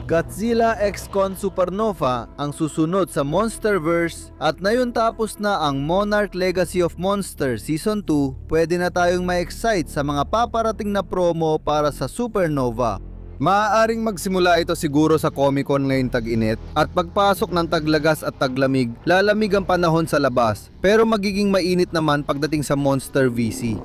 Godzilla x Kong Supernova ang susunod sa Monsterverse at ngayon tapos na ang Monarch Legacy of Monsters Season 2, pwede na tayong ma-excite sa mga paparating na promo para sa Supernova. Maaaring magsimula ito siguro sa Comic-Con ngayong tag-init at pagpasok ng taglagas at taglamig, lalamig ang panahon sa labas pero magiging mainit naman pagdating sa Monster VC.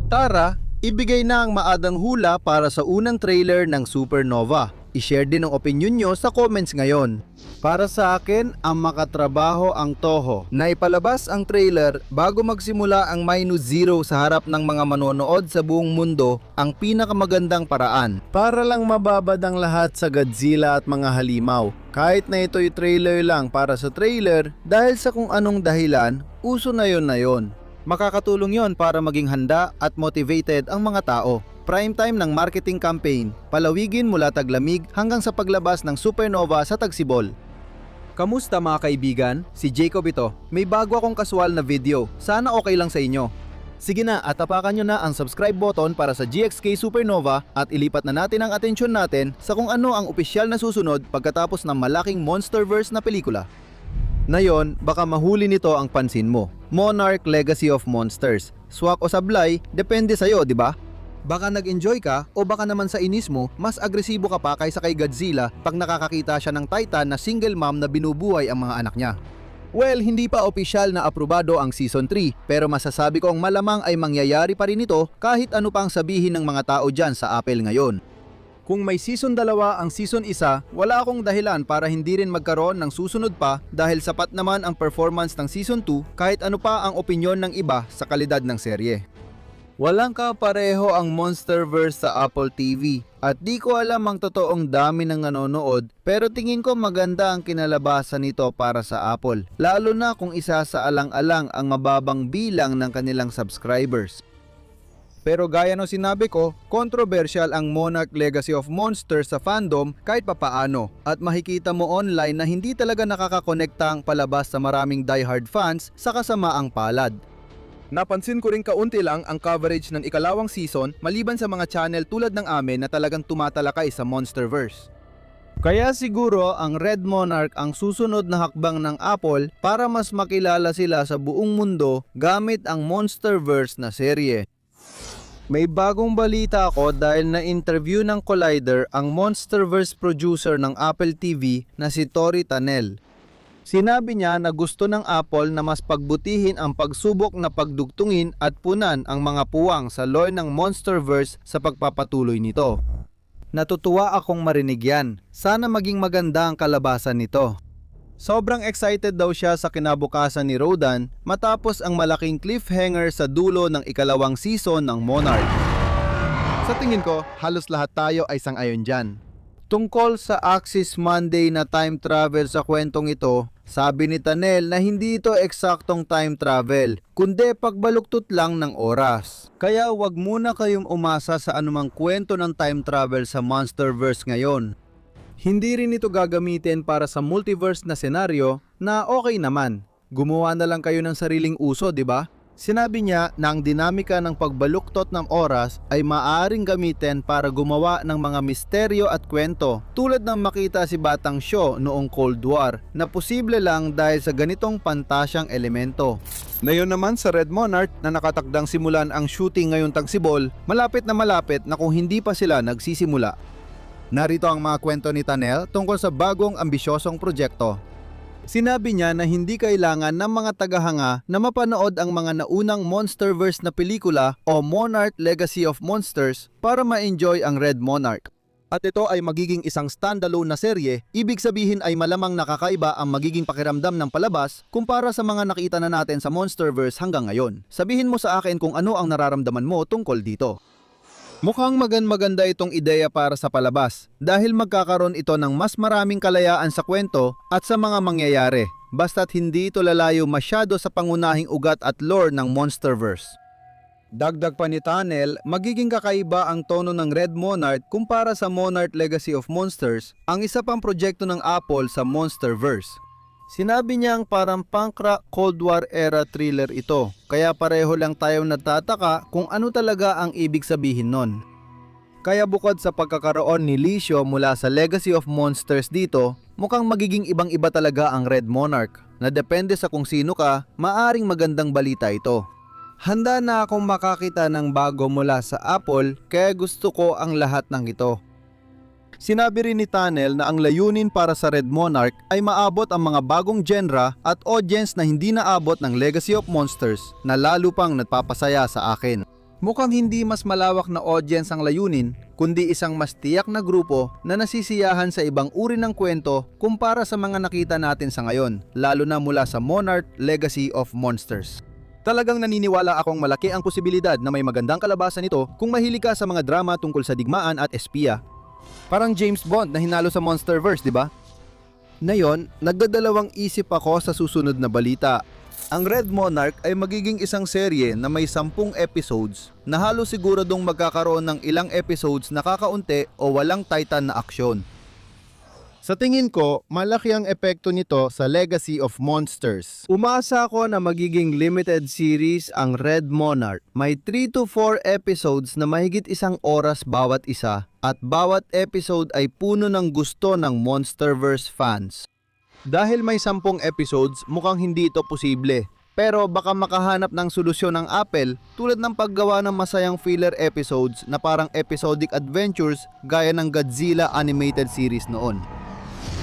Tara, ibigay na ang maadang hula para sa unang trailer ng Supernova. I-share din ang opinion nyo sa comments ngayon. Para sa akin, ang makatrabaho ang Toho na ipalabas ang trailer bago magsimula ang -0 sa harap ng mga manonood sa buong mundo ang pinakamagandang paraan. Para lang mababad ang lahat sa Godzilla at mga halimaw. Kahit na ito'y trailer lang para sa trailer dahil sa kung anong dahilan, uso na yon. Makakatulong yon para maging handa at motivated ang mga tao. Prime time ng marketing campaign, palawigin mula taglamig hanggang sa paglabas ng Supernova sa Tagsibol. Kamusta mga kaibigan? Si Jacob ito. May bago akong kasual na video. Sana okay lang sa inyo. Sige na at tapakan nyo na ang subscribe button para sa GXK Supernova at ilipat na natin ang atensyon natin sa kung ano ang opisyal na susunod pagkatapos ng malaking Monsterverse na pelikula. Ngayon, baka mahuli nito ang pansin mo. Monarch Legacy of Monsters. Swak o sablay, depende sa'yo, di ba? Baka nag-enjoy ka o baka naman sa inis mo, mas agresibo ka pa kaysa kay Godzilla pag nakakakita siya ng Titan na single mom na binubuhay ang mga anak niya. Well, hindi pa opisyal na aprobado ang Season 3 pero masasabi kong malamang ay mangyayari pa rin ito kahit ano pang sabihin ng mga tao dyan sa Apple ngayon. Kung may Season 2 ang Season 1, wala akong dahilan para hindi rin magkaroon ng susunod pa dahil sapat naman ang performance ng Season 2 kahit ano pa ang opinyon ng iba sa kalidad ng serye. Walang kapareho ang Monsterverse sa Apple TV at di ko alam ang totoong dami ng nanonood pero tingin ko maganda ang kinalabasan nito para sa Apple lalo na kung isa sa alang-alang ang mababang bilang ng kanilang subscribers. Pero gaya ng sinabi ko, controversial ang Monarch Legacy of Monsters sa fandom kahit papaano at makikita mo online na hindi talaga nakakakonekta ang palabas sa maraming diehard fans sa kasamaang palad. Napansin ko rin kaunti lang ang coverage ng ikalawang season maliban sa mga channel tulad ng amin na talagang tumatalakay sa Monsterverse. Kaya siguro ang Red Monarch ang susunod na hakbang ng Apple para mas makilala sila sa buong mundo gamit ang Monsterverse na serye. May bagong balita ako dahil na-interview ng Collider ang Monsterverse producer ng Apple TV na si Tori Tanel. Sinabi niya na gusto ng Apple na mas pagbutihin ang pagsubok na pagdugtungin at punan ang mga puwang sa lore ng Monsterverse sa pagpapatuloy nito. Natutuwa akong marinig yan. Sana maging maganda ang kalabasan nito. Sobrang excited daw siya sa kinabukasan ni Rodan matapos ang malaking cliffhanger sa dulo ng ikalawang season ng Monarch. Sa tingin ko, halos lahat tayo ay sang-ayon dyan. Tungkol sa Axis Monday na time travel sa kwentong ito, sabi ni Tanel na hindi ito eksaktong time travel, kundi pagbaluktot lang ng oras. Kaya wag muna kayong umasa sa anumang kwento ng time travel sa Monsterverse ngayon. Hindi rin ito gagamitin para sa multiverse na senaryo na okay naman. Gumawa na lang kayo ng sariling uso, di ba? Sinabi niya na ang dinamika ng pagbaluktot ng oras ay maaaring gamitin para gumawa ng mga misteryo at kwento tulad ng makita si Batang Shaw noong Cold War na posible lang dahil sa ganitong pantasyang elemento. Ngayon naman sa Red Monarch na nakatakdang simulan ang shooting ngayong Tagsibol, malapit na kung hindi pa sila nagsisimula. Narito ang mga kwento ni Tanel tungkol sa bagong ambisyosong proyekto. Sinabi niya na hindi kailangan ng mga tagahanga na mapanood ang mga naunang Monsterverse na pelikula o Monarch Legacy of Monsters para ma-enjoy ang Red Monarch. At ito ay magiging isang standalone na serye, ibig sabihin ay malamang nakakaiba ang magiging pakiramdam ng palabas kumpara sa mga nakita na natin sa Monsterverse hanggang ngayon. Sabihin mo sa akin kung ano ang nararamdaman mo tungkol dito. Mukhang maganda itong ideya para sa palabas dahil magkakaroon ito ng mas maraming kalayaan sa kwento at sa mga mangyayari basta't hindi ito lalayo masyado sa pangunahing ugat at lore ng Monsterverse. Dagdag pa ni Tanel, magiging kakaiba ang tono ng Red Monarch kumpara sa Monarch Legacy of Monsters, ang isa pang proyekto ng Apple sa Monsterverse. Sinabi niyang parang punk rock Cold War era thriller ito, kaya pareho lang tayong natataka kung ano talaga ang ibig sabihin nun. Kaya bukod sa pagkakaroon ni Liscio mula sa Legacy of Monsters dito, mukhang magiging ibang-iba talaga ang Red Monarch na depende sa kung sino ka, maaring magandang balita ito. Handa na akong makakita ng bago mula sa Apple kaya gusto ko ang lahat ng ito. Sinabi rin ni Tunnel na ang layunin para sa Red Monarch ay maabot ang mga bagong genre at audience na hindi naabot ng Legacy of Monsters na lalo pang nagpapasaya sa akin. Mukhang hindi mas malawak na audience ang layunin, kundi isang mas tiyak na grupo na nasisiyahan sa ibang uri ng kwento kumpara sa mga nakita natin sa ngayon, lalo na mula sa Monarch Legacy of Monsters. Talagang naniniwala akong malaki ang posibilidad na may magandang kalabasan nito kung mahilig ka sa mga drama tungkol sa digmaan at espiya. Parang James Bond na hinalo sa Monsterverse, di ba? Ngayon, nagdadalawang isip ako sa susunod na balita. Ang Red Monarch ay magiging isang serye na may 10 episodes na halos siguradong magkakaroon ng ilang episodes na kakaunti o walang titan na aksyon. Sa tingin ko, malaki ang epekto nito sa Legacy of Monsters. Umasa ako na magiging limited series ang Red Monarch. May 3 to 4 episodes na mahigit 1 oras bawat isa at bawat episode ay puno ng gusto ng Monsterverse fans. Dahil may 10 episodes, mukhang hindi ito posible. Pero baka makahanap ng solusyon ng Apple tulad ng paggawa ng masayang filler episodes na parang episodic adventures gaya ng Godzilla animated series noon.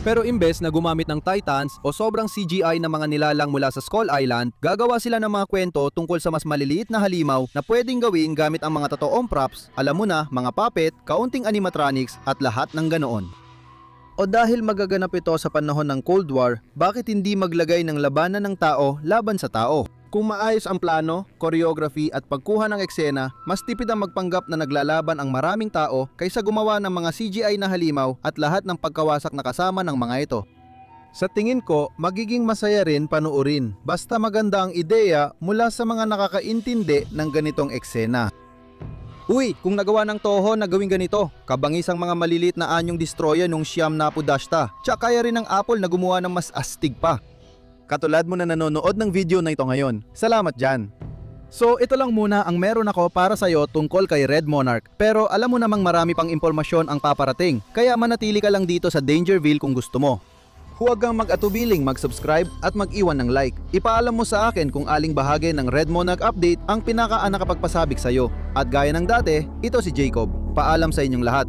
Pero imbes na gumamit ng Titans o sobrang CGI na mga nilalang mula sa Skull Island, gagawa sila ng mga kwento tungkol sa mas maliliit na halimaw na pwedeng gawin gamit ang mga totoong props, alam mo na, mga puppet, kaunting animatronics at lahat ng ganoon. O dahil magaganap ito sa panahon ng Cold War, bakit hindi maglagay ng labanan ng tao laban sa tao? Kung maayos ang plano, choreography at pagkuha ng eksena, mas tipid ang magpanggap na naglalaban ang maraming tao kaysa gumawa ng mga CGI na halimaw at lahat ng pagkawasak na kasama ng mga ito. Sa tingin ko, magiging masaya rin panuorin, basta maganda ang ideya mula sa mga nakakaintindi ng ganitong eksena. Uy, kung nagawa ng Toho na gawing ganito, kabangisang mga maliliit na anyong destroyer nung Shyam Napudashta, tsaka kaya rin ng Apple na gumawa ng mas astig pa. Katulad mo na nanonood ng video na ito ngayon. Salamat dyan. So ito lang muna ang meron ako para sa'yo tungkol kay Red Monarch. Pero alam mo namang marami pang impormasyon ang paparating, kaya manatili ka lang dito sa Dangerville kung gusto mo. Huwag kang mag-atubiling mag-subscribe at mag-iwan ng like. Ipaalam mo sa akin kung aling bahagi ng Red Monarch update ang pinaka-nakapagpasabik sa'yo. At gaya ng dati, ito si Jacob. Paalam sa inyong lahat.